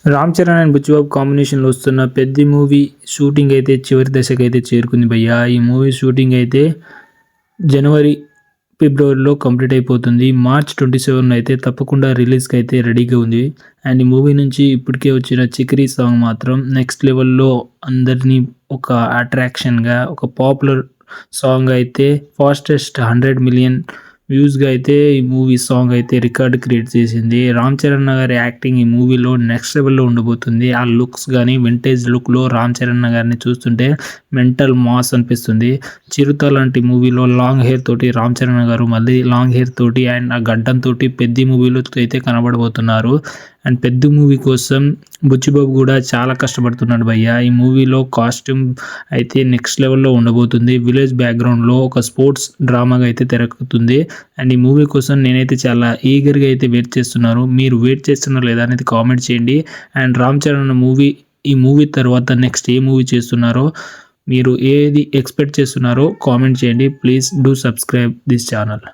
Ram Charan and Buchibabu కాంబినేషన్లో వస్తున్న Peddi movie shooting అయితే చివరి దశకు అయితే చేరుకుంది భయ్య. ఈ మూవీ షూటింగ్ అయితే జనవరి ఫిబ్రవరిలో కంప్లీట్ అయిపోతుంది. మార్చ్ 27 అయితే తప్పకుండా రిలీజ్కి అయితే రెడీగా ఉంది. అండ్ ఈ మూవీ నుంచి ఇప్పటికే వచ్చిన చిక్రీ సాంగ్ మాత్రం నెక్స్ట్ లెవెల్లో అందరినీ ఒక అట్రాక్షన్గా ఒక పాపులర్ సాంగ్ అయితే ఫాస్టెస్ట్ 100 మిలియన్ వ్యూస్గా అయితే ఈ మూవీ సాంగ్ అయితే రికార్డ్ క్రియేట్ చేసింది. రామ్ చరణ్ గారి యాక్టింగ్ ఈ మూవీలో నెక్స్ట్ లెవెల్లో ఉండబోతుంది. ఆ లుక్స్ కానీ వింటేజ్ లుక్లో రామ్ చరణ్ గారిని చూస్తుంటే మెంటల్ మాస్ అనిపిస్తుంది. చిరుత లాంటి మూవీలో లాంగ్ హెయిర్ తోటి రామ్ చరణ్ గారు మళ్ళీ లాంగ్ హెయిర్ తోటి అండ్ ఆ గడ్డంతో పెద్ద మూవీలో అయితే కనబడబోతున్నారు. అండ్ పెద్ద మూవీ కోసం బుచ్చిబాబు కూడా చాలా కష్టపడుతున్నాడు భయ్య. ఈ మూవీలో కాస్ట్యూమ్ అయితే నెక్స్ట్ లెవెల్లో ఉండబోతుంది. విలేజ్ బ్యాక్గ్రౌండ్లో ఒక స్పోర్ట్స్ డ్రామాగా అయితే తెరక్కుతుంది. అండ్ ఈ మూవీ కోసం నేనైతే చాలా ఈగర్గా అయితే వెయిట్ చేస్తున్నాను. మీరు వెయిట్ చేస్తున్నారా లేదా అనేది కామెంట్ చేయండి. అండ్ రామ్ చరణ్ ఈ మూవీ తర్వాత నెక్స్ట్ ఏ మూవీ చేస్తున్నారో మీరు ఏది ఎక్స్పెక్ట్ చేస్తున్నారో కామెంట్ చేయండి. Please do subscribe this channel.